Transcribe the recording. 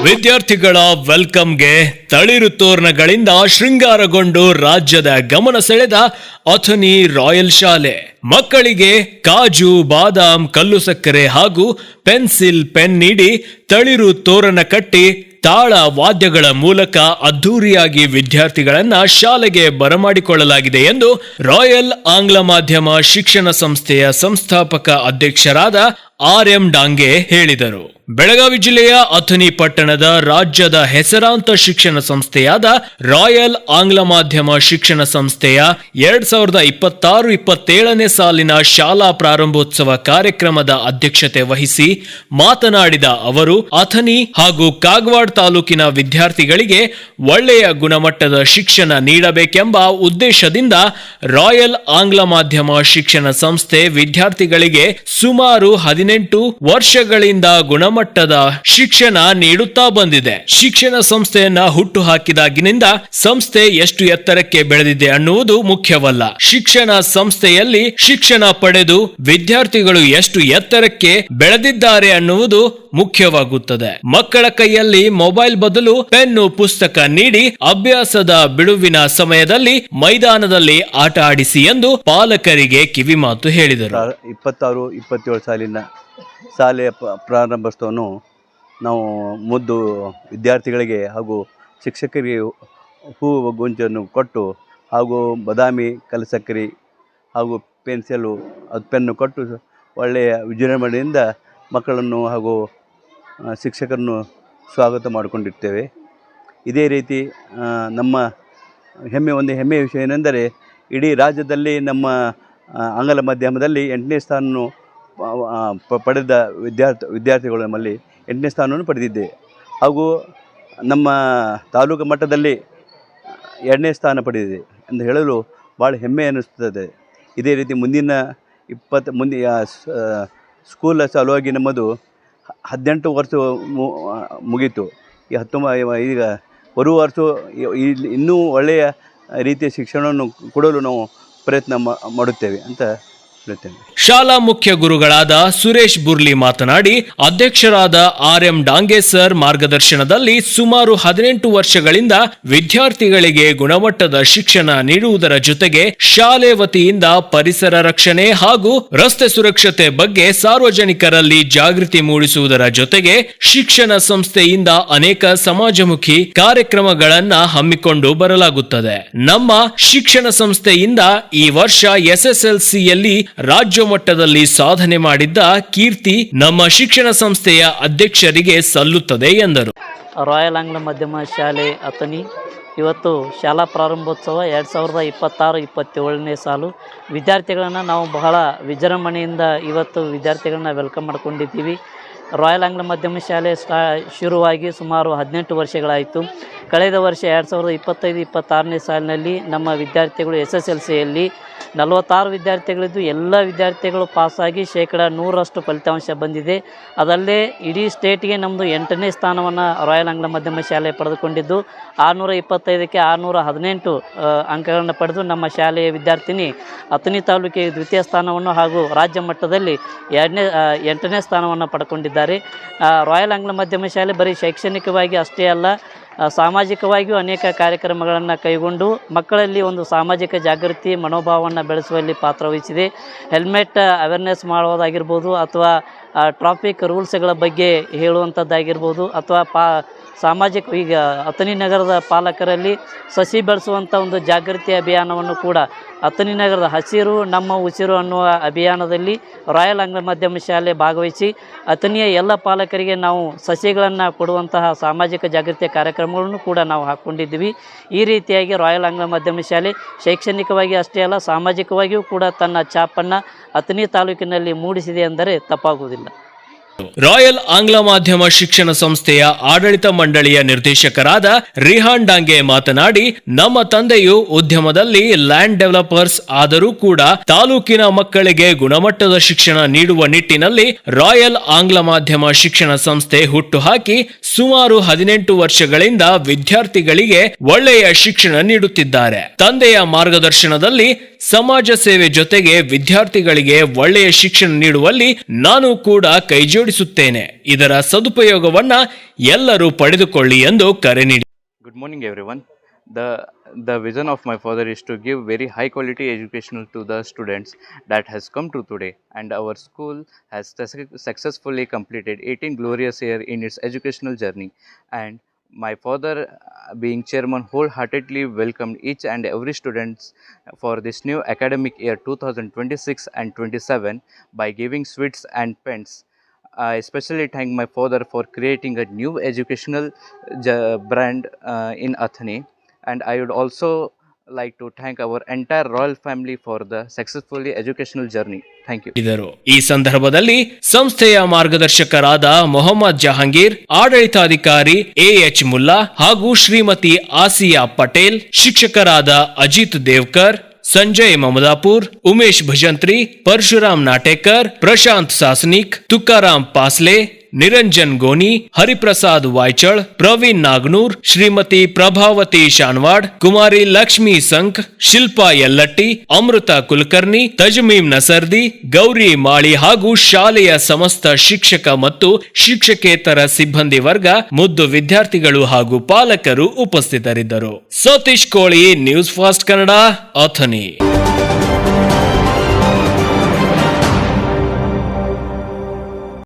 ವಿದ್ಯಾರ್ಥಿಗಳ ವೆಲ್ಕಮ್ಗೆ ತಳಿರು ತೋರಣಗಳಿಂದ ಶೃಂಗಾರಗೊಂಡು ರಾಜ್ಯದ ಗಮನ ಸೆಳೆದ ಅಥಣಿ ರಾಯಲ್ ಶಾಲೆ. ಮಕ್ಕಳಿಗೆ ಕಾಜು, ಬಾದಾಮ್, ಕಲ್ಲು ಸಕ್ಕರೆ ಹಾಗೂ ಪೆನ್ಸಿಲ್, ಪೆನ್ ನೀಡಿ ತಳಿರು ತೋರಣ ಕಟ್ಟಿ ತಾಳ ವಾದ್ಯಗಳ ಮೂಲಕ ಅದ್ಧೂರಿಯಾಗಿ ವಿದ್ಯಾರ್ಥಿಗಳನ್ನ ಶಾಲೆಗೆ ಬರಮಾಡಿಕೊಳ್ಳಲಾಗಿದೆ ಎಂದು ರಾಯಲ್ ಆಂಗ್ಲ ಮಾಧ್ಯಮ ಶಿಕ್ಷಣ ಸಂಸ್ಥೆಯ ಸಂಸ್ಥಾಪಕ ಅಧ್ಯಕ್ಷರಾದ ಆರ್.ಎಂ. ಡಾಂಗೆ ಹೇಳಿದರು. ಬೆಳಗಾವಿ ಜಿಲ್ಲೆಯ ಅಥಣಿ ಪಟ್ಟಣದ ರಾಜ್ಯದ ಹೆಸರಾಂತ ಶಿಕ್ಷಣ ಸಂಸ್ಥೆಯಾದ ರಾಯಲ್ ಆಂಗ್ಲ ಮಾಧ್ಯಮ ಶಿಕ್ಷಣ ಸಂಸ್ಥೆಯ 2026-27ನೇ ಸಾಲಿನ ಶಾಲಾ ಪ್ರಾರಂಭೋತ್ಸವ ಕಾರ್ಯಕ್ರಮದ ಅಧ್ಯಕ್ಷತೆ ವಹಿಸಿ ಮಾತನಾಡಿದ ಅವರು, ಅಥಣಿ ಹಾಗೂ ಕಾಗವಾಡ ತಾಲೂಕಿನ ವಿದ್ಯಾರ್ಥಿಗಳಿಗೆ ಒಳ್ಳೆಯ ಗುಣಮಟ್ಟದ ಶಿಕ್ಷಣ ನೀಡಬೇಕೆಂಬ ಉದ್ದೇಶದಿಂದ ರಾಯಲ್ ಆಂಗ್ಲ ಮಾಧ್ಯಮ ಶಿಕ್ಷಣ ಸಂಸ್ಥೆ ವಿದ್ಯಾರ್ಥಿಗಳಿಗೆ ಸುಮಾರು 18 ವರ್ಷಗಳಿಂದ ಗುಣಮಟ್ಟದ ಶಿಕ್ಷಣ ನೀಡುತ್ತಾ ಬಂದಿದೆ. ಶಿಕ್ಷಣ ಸಂಸ್ಥೆಯನ್ನ ಹುಟ್ಟು ಹಾಕಿದಾಗಿನಿಂದ ಸಂಸ್ಥೆ ಎಷ್ಟು ಎತ್ತರಕ್ಕೆ ಬೆಳೆದಿದೆ ಅನ್ನುವುದು ಮುಖ್ಯವಲ್ಲ, ಶಿಕ್ಷಣ ಸಂಸ್ಥೆಯಲ್ಲಿ ಶಿಕ್ಷಣ ಪಡೆದು ವಿದ್ಯಾರ್ಥಿಗಳು ಎಷ್ಟು ಎತ್ತರಕ್ಕೆ ಬೆಳೆದಿದ್ದಾರೆ ಅನ್ನುವುದು ಮುಖ್ಯವಾಗುತ್ತದೆ. ಮಕ್ಕಳ ಕೈಯಲ್ಲಿ ಮೊಬೈಲ್ ಬದಲು ಪೆನ್ನು, ಪುಸ್ತಕ ನೀಡಿ ಅಭ್ಯಾಸದ ಬಿಡುವಿನ ಸಮಯದಲ್ಲಿ ಮೈದಾನದಲ್ಲಿ ಆಟ ಆಡಿಸಿ ಎಂದು ಪಾಲಕರಿಗೆ ಕಿವಿಮಾತು ಹೇಳಿದರು. 26-27 ಸಾಲಿನ ಶಾಲೆಯ ಪ್ರಾರಂಭೋತ್ಸವವನ್ನು ನಾವು ಮುದ್ದು ವಿದ್ಯಾರ್ಥಿಗಳಿಗೆ ಹಾಗೂ ಶಿಕ್ಷಕರಿಗೆ ಹೂವು ಗೊಂಚನ್ನು ಕೊಟ್ಟು ಹಾಗೂ ಬಾದಾಮಿ, ಕಲ್ಲಸಕ್ಕರೆ ಹಾಗೂ ಪೆನ್ಸಿಲು ಪೆನ್ನು ಕೊಟ್ಟು ಒಳ್ಳೆಯ ವಿಜೃಂಭಣೆಯಿಂದ ಮಕ್ಕಳನ್ನು ಹಾಗೂ ಶಿಕ್ಷಕರನ್ನು ಸ್ವಾಗತ ಮಾಡಿಕೊಂಡಿರ್ತೇವೆ. ಇದೇ ರೀತಿ ನಮ್ಮ ಹೆಮ್ಮೆಯ ವಿಷಯ ಏನೆಂದರೆ ಇಡೀ ರಾಜ್ಯದಲ್ಲಿ ನಮ್ಮ ಆಂಗ್ಲ ಮಾಧ್ಯಮದಲ್ಲಿ 8ನೇ ಸ್ಥಾನವನ್ನು ಪಡೆದ ವಿದ್ಯಾರ್ಥಿಗಳು ನಮ್ಮಲ್ಲಿ 8ನೇ ಸ್ಥಾನವನ್ನು ಪಡೆದಿದ್ದೇವೆ. ಹಾಗೂ ನಮ್ಮ ತಾಲೂಕು ಮಟ್ಟದಲ್ಲಿ 2ನೇ ಸ್ಥಾನ ಪಡೆದಿದೆ ಎಂದು ಹೇಳಲು ಭಾಳ ಹೆಮ್ಮೆ ಅನ್ನಿಸ್ತದೆ. ಇದೇ ರೀತಿ ಮುಂದಿನ ಸ್ಕೂಲ್ ಸಲುವಾಗಿ ನಮ್ಮದು 18 ವರ್ಷ ಮುಗೀತು. ಈಗ ಬರುವ ವರ್ಷ ಇನ್ನೂ ಒಳ್ಳೆಯ ರೀತಿಯ ಶಿಕ್ಷಣವನ್ನು ಕೊಡಲು ನಾವು ಪ್ರಯತ್ನ ಮಾಡುತ್ತೇವೆ ಅಂತ ಹೇಳ್ತೇನೆ. ಶಾಲಾ ಮುಖ್ಯ ಗುರುಗಳಾದ ಸುರೇಶ್ ಬುರ್ಲಿ ಮಾತನಾಡಿ, ಅಧ್ಯಕ್ಷರಾದ ಆರ್.ಎಂ. ಡಾಂಗೆ ಸರ್ ಮಾರ್ಗದರ್ಶನದಲ್ಲಿ ಸುಮಾರು 18 ವರ್ಷಗಳಿಂದ ವಿದ್ಯಾರ್ಥಿಗಳಿಗೆ ಗುಣಮಟ್ಟದ ಶಿಕ್ಷಣ ನೀಡುವುದರ ಜೊತೆಗೆ ಶಾಲೆ ವತಿಯಿಂದ ಪರಿಸರ ರಕ್ಷಣೆ ಹಾಗೂ ರಸ್ತೆ ಸುರಕ್ಷತೆ ಬಗ್ಗೆ ಸಾರ್ವಜನಿಕರಲ್ಲಿ ಜಾಗೃತಿ ಮೂಡಿಸುವುದರ ಜೊತೆಗೆ ಶಿಕ್ಷಣ ಸಂಸ್ಥೆಯಿಂದ ಅನೇಕ ಸಮಾಜಮುಖಿ ಕಾರ್ಯಕ್ರಮಗಳನ್ನ ಹಮ್ಮಿಕೊಂಡು ಬರಲಾಗುತ್ತದೆ. ನಮ್ಮ ಶಿಕ್ಷಣ ಸಂಸ್ಥೆಯಿಂದ ಈ ವರ್ಷ SSLCಯಲ್ಲಿ ರಾಜ್ಯ ಮಟ್ಟದಲ್ಲಿ ಸಾಧನೆ ಮಾಡಿದ್ದ ಕೀರ್ತಿ ನಮ್ಮ ಶಿಕ್ಷಣ ಸಂಸ್ಥೆಯ ಅಧ್ಯಕ್ಷರಿಗೆ ಸಲ್ಲುತ್ತದೆ ಎಂದರು. ರಾಯಲ್ ಆಂಗ್ಲ ಮಾಧ್ಯಮ ಶಾಲೆ ಅಥಣಿ ಇವತ್ತು ಶಾಲಾ ಪ್ರಾರಂಭೋತ್ಸವ 2026-27ನೇ ಸಾಲು ವಿದ್ಯಾರ್ಥಿಗಳನ್ನು ನಾವು ಬಹಳ ವಿಜೃಂಭಣೆಯಿಂದ ಇವತ್ತು ವಿದ್ಯಾರ್ಥಿಗಳನ್ನ ವೆಲ್ಕಮ್ ಮಾಡ್ಕೊಂಡಿದ್ದೀವಿ. ರಾಯಲ್ ಆಂಗ್ಲ ಮಾಧ್ಯಮ ಶಾಲೆ ಶುರುವಾಗಿ ಸುಮಾರು 18 ವರ್ಷಗಳಾಯಿತು. ಕಳೆದ ವರ್ಷ 2025-26ನೇ ಸಾಲಿನಲ್ಲಿ ನಮ್ಮ ವಿದ್ಯಾರ್ಥಿಗಳು SSLCಯಲ್ಲಿ 46 ವಿದ್ಯಾರ್ಥಿಗಳಿದ್ದು ಎಲ್ಲ ವಿದ್ಯಾರ್ಥಿಗಳು ಪಾಸಾಗಿ 100% ಫಲಿತಾಂಶ ಬಂದಿದೆ. ಅದಲ್ಲೇ ಇಡೀ ಸ್ಟೇಟ್ಗೆ ನಮ್ಮದು 8ನೇ ಸ್ಥಾನವನ್ನು ರಾಯಲ್ ಆಂಗ್ಲ ಮಾಧ್ಯಮ ಶಾಲೆ ಪಡೆದುಕೊಂಡಿದ್ದು 625ಕ್ಕೆ 618 ಅಂಕಗಳನ್ನು ಪಡೆದು ನಮ್ಮ ಶಾಲೆಯ ವಿದ್ಯಾರ್ಥಿನಿ ಅಥಣಿ ತಾಲೂಕಿಗೆ ದ್ವಿತೀಯ ಸ್ಥಾನವನ್ನು ಹಾಗೂ ರಾಜ್ಯ ಮಟ್ಟದಲ್ಲಿ 8ನೇ ಸ್ಥಾನವನ್ನು ಪಡ್ಕೊಂಡಿದ್ದಾರೆ. ರಾಯಲ್ ಆಂಗ್ಲ ಮಾಧ್ಯಮ ಶಾಲೆ ಬರೀ ಶೈಕ್ಷಣಿಕವಾಗಿ ಅಷ್ಟೇ ಅಲ್ಲ, ಸಾಮಾಜಿಕವಾಗಿಯೂ ಅನೇಕ ಕಾರ್ಯಕ್ರಮಗಳನ್ನು ಕೈಗೊಂಡು ಮಕ್ಕಳಲ್ಲಿ ಒಂದು ಸಾಮಾಜಿಕ ಜಾಗೃತಿ ಮನೋಭಾವವನ್ನು ಬೆಳೆಸುವಲ್ಲಿ ಪಾತ್ರವಹಿಸಿದೆ. ಹೆಲ್ಮೆಟ್ ಅವೇರ್ನೆಸ್ ಮಾಡೋದಾಗಿರ್ಬೋದು, ಅಥವಾ ಟ್ರಾಫಿಕ್ ರೂಲ್ಸ್ಗಳ ಬಗ್ಗೆ ಹೇಳುವಂಥದ್ದಾಗಿರ್ಬೋದು, ಅಥವಾ ಸಾಮಾಜಿಕ ಈಗ ಅಥಣಿ ನಗರದ ಪಾಲಕರಲ್ಲಿ ಸಸಿ ಬೆಳೆಸುವಂಥ ಒಂದು ಜಾಗೃತಿ ಅಭಿಯಾನವನ್ನು ಕೂಡ ಅಥಣಿ ನಗರದ ಹಸಿರು ನಮ್ಮ ಉಸಿರು ಅನ್ನುವ ಅಭಿಯಾನದಲ್ಲಿ ರಾಯಲ್ ಆಂಗ್ಲ ಮಾಧ್ಯಮ ಶಾಲೆ ಭಾಗವಹಿಸಿ ಅಥಣಿಯ ಎಲ್ಲ ಪಾಲಕರಿಗೆ ನಾವು ಸಸಿಗಳನ್ನು ಕೊಡುವಂತಹ ಸಾಮಾಜಿಕ ಜಾಗೃತಿಯ ಕಾರ್ಯಕ್ರಮಗಳನ್ನು ಕೂಡ ನಾವು ಹಾಕ್ಕೊಂಡಿದ್ದೀವಿ. ಈ ರೀತಿಯಾಗಿ ರಾಯಲ್ ಆಂಗ್ಲ ಮಾಧ್ಯಮ ಶಾಲೆ ಶೈಕ್ಷಣಿಕವಾಗಿ ಅಷ್ಟೇ ಅಲ್ಲ, ಸಾಮಾಜಿಕವಾಗಿಯೂ ಕೂಡ ತನ್ನ ಛಾಪನ್ನು ಅಥಣಿ ತಾಲೂಕಿನಲ್ಲಿ ಮೂಡಿಸಿದೆ ಎಂದರೆ ತಪ್ಪಾಗುವುದಿಲ್ಲ. ರಾಯಲ್ ಆಂಗ್ಲ ಮಾಧ್ಯಮ ಶಿಕ್ಷಣ ಸಂಸ್ಥೆಯ ಆಡಳಿತ ಮಂಡಳಿಯ ನಿರ್ದೇಶಕರಾದ ರಿಹಾನ್ ಡಾಂಗೆ ಮಾತನಾಡಿ, ನಮ್ಮ ತಂದೆಯು ಉದ್ಯಮದಲ್ಲಿ ಲ್ಯಾಂಡ್ ಡೆವಲಪರ್ಸ್ ಆದರೂ ಕೂಡ ತಾಲೂಕಿನ ಮಕ್ಕಳಿಗೆ ಗುಣಮಟ್ಟದ ಶಿಕ್ಷಣ ನೀಡುವ ನಿಟ್ಟಿನಲ್ಲಿ ರಾಯಲ್ ಆಂಗ್ಲ ಮಾಧ್ಯಮ ಶಿಕ್ಷಣ ಸಂಸ್ಥೆ ಹುಟ್ಟುಹಾಕಿ ಸುಮಾರು 18 ವರ್ಷಗಳಿಂದ ವಿದ್ಯಾರ್ಥಿಗಳಿಗೆ ಒಳ್ಳೆಯ ಶಿಕ್ಷಣ ನೀಡುತ್ತಿದ್ದಾರೆ. ತಂದೆಯ ಮಾರ್ಗದರ್ಶನದಲ್ಲಿ ಸಮಾಜ ಸೇವೆ ಜೊತೆಗೆ ವಿದ್ಯಾರ್ಥಿಗಳಿಗೆ ಒಳ್ಳೆಯ ಶಿಕ್ಷಣ ನೀಡುವಲ್ಲಿ ನಾನು ಕೂಡ ಕೈಜೋಡಿಸಿ ಜೋಡಿಸುತ್ತೇನೆ. ಇದರ ಸದುಪಯೋಗವನ್ನ ಎಲ್ಲರೂ ಪಡೆದುಕೊಳ್ಳಿ ಎಂದು ಕರೆ ನೀಡಿ. Good morning, everyone. The vision of my father is to give very high quality education to the students that has come to today, and our school has successfully completed 18 glorious years in its educational journey. And my father, being chairman, wholeheartedly welcomed each and every students for this new academic year 2026 and 27 by giving sweets and pens. I especially thank my father for creating a new educational brand in Athani, and I would also like to thank our entire royal family for the successfully educational journey. Thank you. ಈ ಸಂದರ್ಭದಲ್ಲಿ ಸಂಸ್ಥೆಯ ಮಾರ್ಗದರ್ಶಕರಾದ ಮೊಹಮ್ಮದ್ ಜಹಾಂಗೀರ್, ಆಡಳಿತಾಧಿಕಾರಿ AH Mulla ಹಾಗೂ ಶ್ರೀಮತಿ ಆಸಿಯಾ ಪಟೇಲ್, ಶಿಕ್ಷಕರಾದ Ajit Devkar, Sanjay Mamadapur, Umesh Bhajantri, Parashuram Natekar, Prashant ಸಾಸ್ನಿಕ್, Tukaram ಪಾಸ್ಲೆ, Niranjan gonna, Hariprasad ವಾಯ್ಚಳ್, Praveen Nagnur, Shrimati Prabhavati ಶಾನ್ವಾಡ್, ಕುಮಾರಿ ಲಕ್ಷ್ಮೀ ಸಂಕ್, ಶಿಲ್ಪಾ ಯಲ್ಲಟ್ಟಿ, ಅಮೃತ ಕುಲಕರ್ಣಿ, ತಜ್ಮೀಮ್ ನಸರ್ದಿ, ಗೌರಿ ಮಾಳಿ ಹಾಗೂ ಶಾಲೆಯ ಸಮಸ್ತ ಶಿಕ್ಷಕ ಮತ್ತು ಶಿಕ್ಷಕೇತರ ಸಿಬ್ಬಂದಿ ವರ್ಗ, ಮುದ್ದು ವಿದ್ಯಾರ್ಥಿಗಳು ಹಾಗೂ ಪಾಲಕರು ಉಪಸ್ಥಿತರಿದ್ದರು. ಸತೀಶ್ ಕೋಳಿ, ನ್ಯೂಸ್ ಫಾಸ್ಟ್ ಕನ್ನಡ, ಅಥಣಿ.